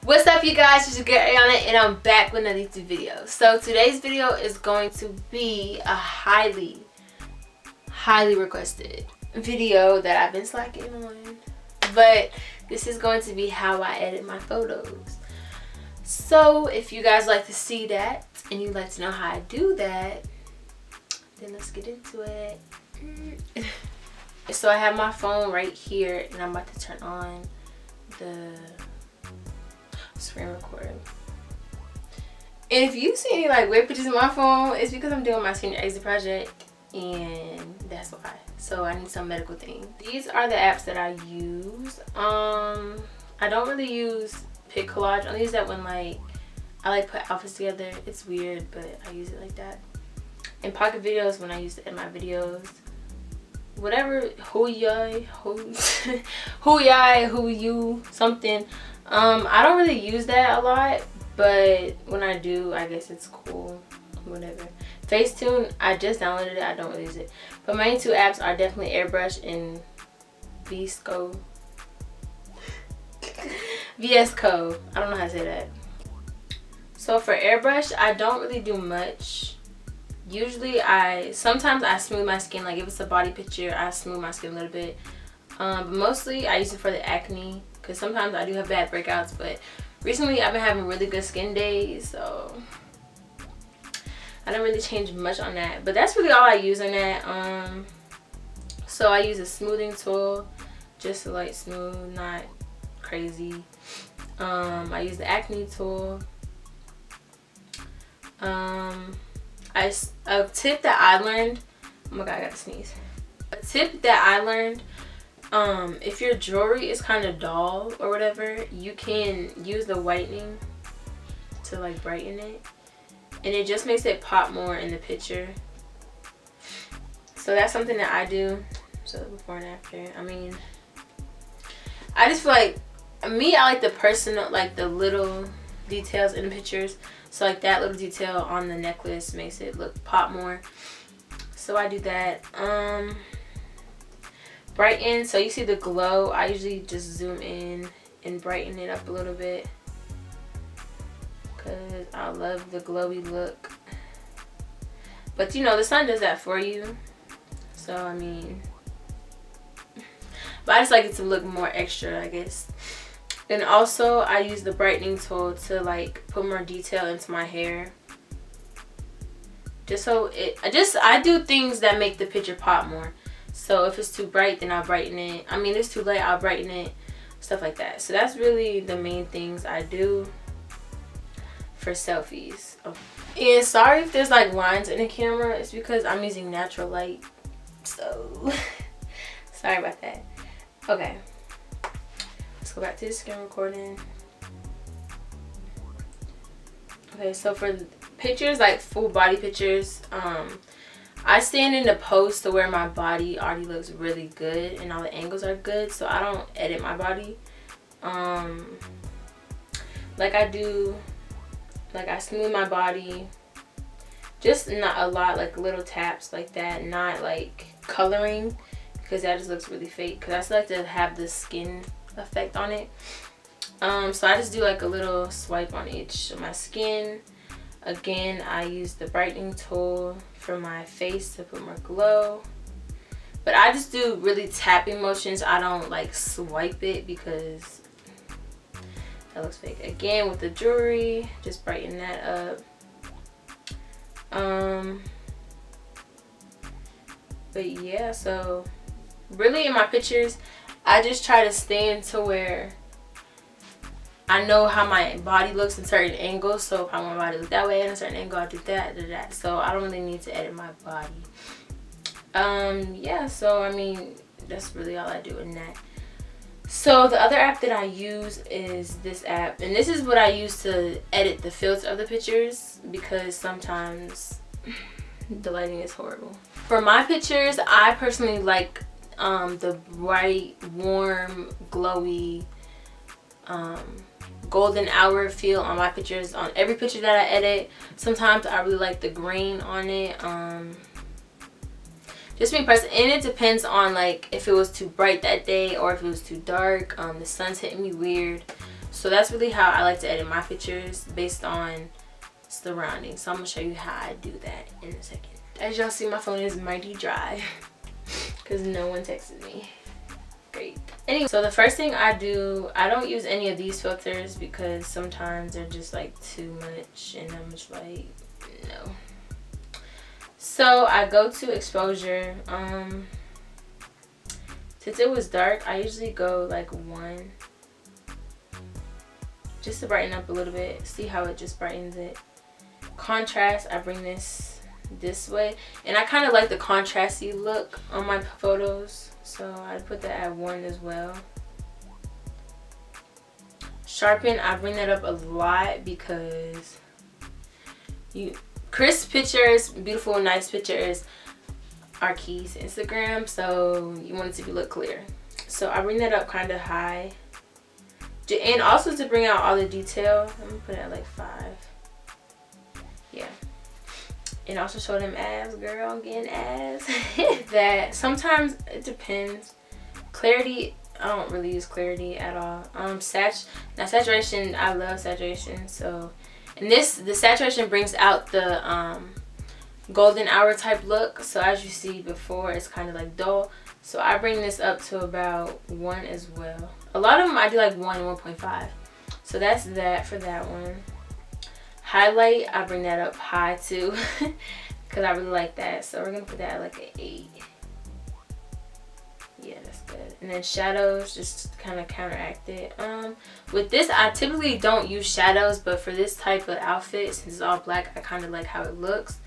What's up, you guys? It's your girl Ariana and I'm back with another YouTube video. So today's video is going to be a highly requested video that I've been slacking on, but this is going to be how I edit my photos. So if you guys like to see that and you'd like to know how I do that, then let's get into it. So I have my phone right here and I'm about to turn on the screen recorder. And if you see any like weird pictures in my phone, it's because I'm doing my senior exit project and that's why. So I need some medical things. These are the apps that I use. I don't really use pic collage. I only use that when like I like put outfits together. It's weird, but I use it like that. And Pocket Videos when I use it in my videos. Whatever, who you something. I don't really use that a lot, but when I do, I guess it's cool. Whatever. Facetune, I just downloaded it. I don't really use it. But my main two apps are definitely Airbrush and VS Code. I don't know how to say that. So for Airbrush, I don't really do much. Usually sometimes I smooth my skin, like if it's a body picture I smooth my skin a little bit, but mostly I use it for the acne because sometimes I do have bad breakouts, but recently I've been having really good skin days, so I don't really change much on that. But that's really all I use on that. So I use a smoothing tool just to like smooth, not crazy. I use the acne tool. A tip that I learned, oh my god, I gotta sneeze. A tip that I learned, if your jewelry is kind of dull or whatever, you can use the whitening to like brighten it, and it just makes it pop more in the picture. So that's something that I do. So before and after, I mean, I just feel like I like the personal, like the little details in the pictures. So like that little detail on the necklace makes it look pop more. So I do that. Brighten, so you see the glow. I usually just zoom in and brighten it up a little bit because I love the glowy look. But you know, the sun does that for you. So I mean, but I just like it to look more extra, I guess. And also I use the brightening tool to like put more detail into my hair. Just so I do things that make the picture pop more. So if it's too bright, then I'll brighten it. I mean, if it's too light, I'll brighten it. Stuff like that. So that's really the main things I do for selfies. Oh. And sorry if there's like lines in the camera. It's because I'm using natural light. So sorry about that. Okay. Let's go back to the screen recording. Okay, so for pictures, like full body pictures, I stand in the pose to where my body already looks really good and all the angles are good, so I don't edit my body. Like I do, like I smooth my body, just not a lot, like little taps like that, not like coloring because that just looks really fake, because I still like to have the skin effect on it. So I just do like a little swipe on each of my skin. Again, I use the brightening tool for my face to put more glow, but I just do really tapping motions. I don't like swipe it because that looks fake. Again, with the jewelry, just brighten that up. But yeah, so really in my pictures I just try to stand to where I know how my body looks in certain angles. So if I want my body to look that way in a certain angle, I'll do that, So I don't really need to edit my body. Yeah, so I mean, that's really all I do in that. So the other app that I use is this app. And this is what I use to edit the filter of the pictures because sometimes the lighting is horrible. For my pictures, I personally like the bright, warm, glowy, golden hour feel on my pictures, on every picture that I edit. Sometimes I really like the green on it. Just being present, and it depends on like if it was too bright that day or if it was too dark. The sun's hitting me weird, So that's really how I like to edit my pictures, based on surroundings. So I'm gonna show you how I do that in a second. As y'all see, my phone is mighty dry because no one texted me. Great. Anyway, so the first thing I do, I don't use any of these filters because sometimes they're just like too much and I'm just like, no. So I go to exposure. Since it was dark, I usually go like 1, just to brighten up a little bit. See how it just brightens it. Contrast, I bring this way, and I kind of like the contrasty look on my photos, so I put that at 1 as well. Sharpen, I bring that up a lot because crisp pictures, beautiful, nice pictures are keys to Instagram, so you want it to look clear. So I bring that up kind of high, and also to bring out all the detail. I'm gonna put it at like 5. Yeah. And also show them abs, girl. I'm getting abs. That sometimes it depends. Clarity, I don't really use clarity at all. Now saturation, I love saturation. So, and the saturation brings out the golden hour type look. So as you see before, it's kind of like dull. So I bring this up to about 1 as well. A lot of them I do like 1 and 1.5. So that's that for that one. Highlight, I bring that up high too because I really like that. So we're gonna put that at like an 8. Yeah, that's good. And then shadows, just kind of counteract it. With this, I typically don't use shadows, but for this type of outfit, since it's all black, I kind of like how it looks.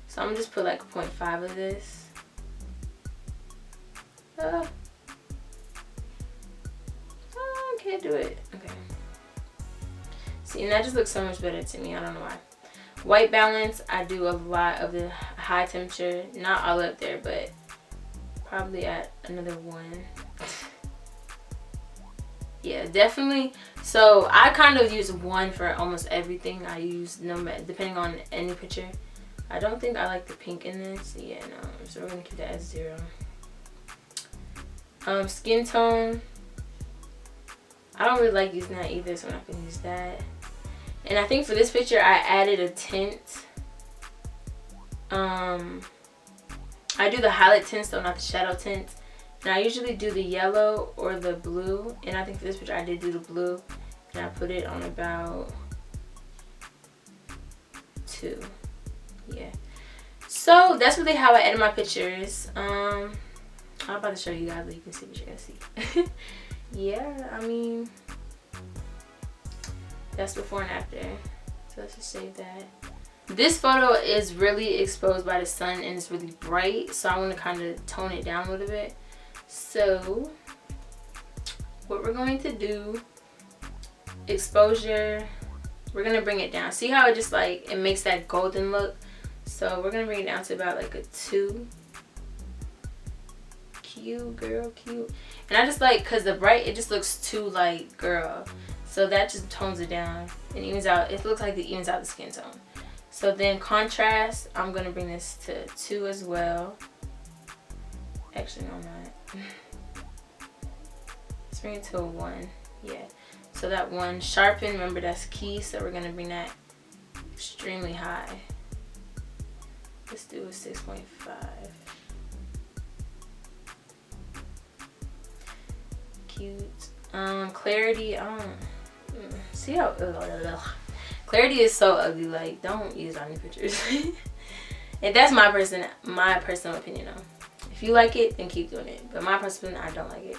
So I'm gonna just put like a 0.5 of this. I can't do it. Okay. See, and that just looks so much better to me. I don't know why. White balance, I do a lot of the high temperature. Not all up there, but probably at another 1. Yeah, definitely. So I kind of use 1 for almost everything I use, depending on any picture. I don't think I like the pink in this. Yeah, no. So we're gonna keep that at 0. Skin tone, I don't really like using that either, so I'm not gonna use that. And I think for this picture I added a tint. I do the highlight tints though, not the shadow tints. And I usually do the yellow or the blue, and I think for this picture I did do the blue, and I put it on about 2. Yeah, so that's really how I edit my pictures. I'm about to show you guys so you can see what you're gonna see. Yeah, I mean, that's before and after. So let's just save that. This photo is really exposed by the sun and it's really bright, so I want to kind of tone it down a little bit. So what we're going to do, exposure, we're gonna bring it down. See how it just like, it makes that golden look? So we're gonna bring it down to about like a 2. Cute, girl, cute. And I just like, cause the bright, it just looks too like girl, so that just tones it down and evens out. It looks like it evens out the skin tone. So then contrast, I'm gonna bring this to 2 as well. Actually, no, I'm not. Let's bring it to a 1. Yeah, so that 1. Sharpen, remember that's key, so we're gonna bring that extremely high. Let's do a 6.5. Cute. Clarity, I don't see how clarity is so ugly. Like, don't use on your pictures. And that's my personal opinion though. If you like it, then keep doing it, but my personal opinion, I don't like it.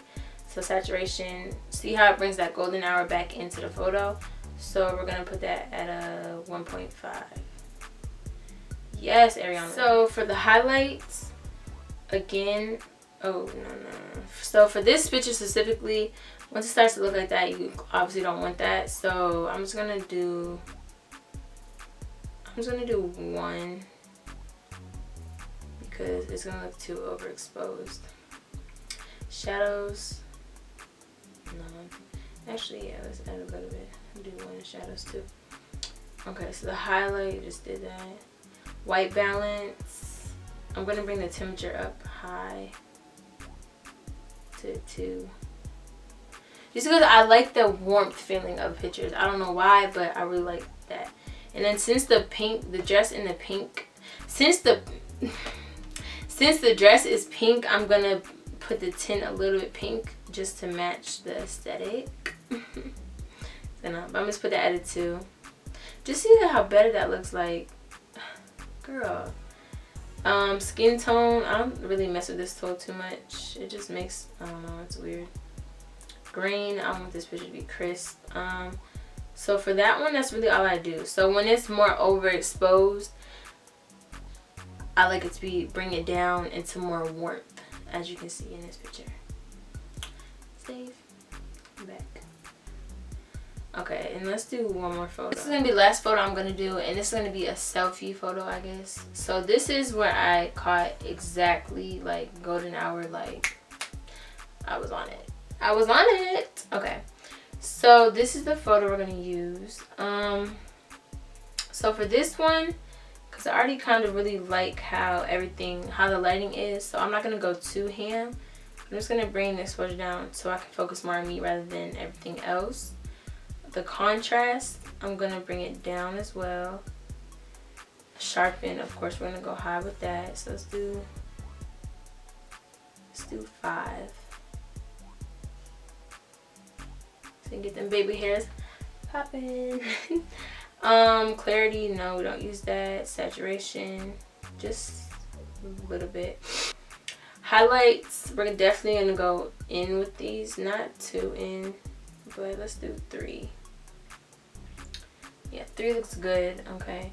So saturation, see how it brings that golden hour back into the photo? So we're gonna put that at a 1.5. Yes, Ariana. So for the highlights, again, oh no. So for this picture specifically, once it starts to look like that, you obviously don't want that. So I'm just gonna do 1 because it's gonna look too overexposed. Shadows, no, actually yeah, let's add a little bit. I'll do 1 in shadows too. Okay, so the highlight, just did that. White balance, I'm gonna bring the temperature up high to 2. Just because I like the warmth feeling of pictures. I don't know why, but I really like that. And then since the pink, the dress in the pink, since the dress is pink, I'm gonna put the tint a little bit pink just to match the aesthetic. I'm just put that at a 2. Just see how better that looks like. Girl. Skin tone, I don't really mess with this tone too much. It just makes, I don't know, it's weird. Green, I want this picture to be crisp. So for that one, that's really all I do. So when it's more overexposed, I like it to bring it down into more warmth, as you can see in this picture. Save. Back. Okay, and let's do one more photo. This is gonna be the last photo I'm gonna do, and this is gonna be a selfie photo, I guess. So this is where I caught exactly like golden hour, like I was on it. I was on it. Okay, so this is the photo we're gonna use. So for this one, because I already kind of really like how the lighting is, so I'm not gonna go too ham. I'm just gonna bring the exposure down so I can focus more on me rather than everything else. The contrast, I'm gonna bring it down as well. Sharpen, of course, we're gonna go high with that. So let's do 5. So you can get them baby hairs popping. Clarity, no, we don't use that. Saturation, just a little bit. Highlights, we're definitely gonna go in with these, not too in, but let's do 3. Yeah, 3 looks good. Okay,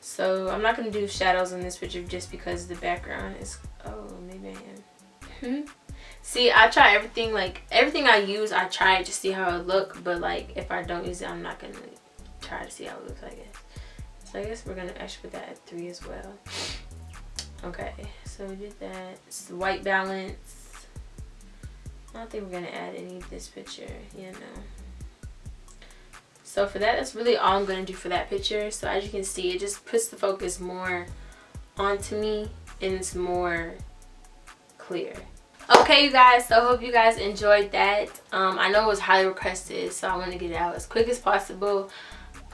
so I'm not gonna do shadows in this picture just because the background is, oh, maybe I am. See, I try everything, like everything I use, I try it to see how it look, but like if I don't use it, I'm not gonna try to see how it looks, I guess. So I guess we're gonna actually put that at 3 as well. Okay, so we did that. It's the white balance. I don't think we're gonna add any of this picture, you know. So for that, that's really all I'm gonna do for that picture. So as you can see, it just puts the focus more onto me and it's more clear. Okay, you guys, so I hope you guys enjoyed that. I know it was highly requested, so I want to get it out as quick as possible.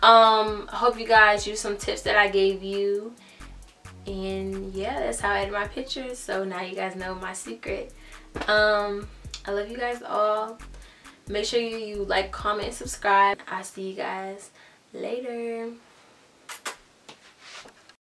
I hope you guys use some tips that I gave you. And yeah, that's how I edit my pictures. So now you guys know my secret. I love you guys all. Make sure you like, comment, and subscribe. I'll see you guys later.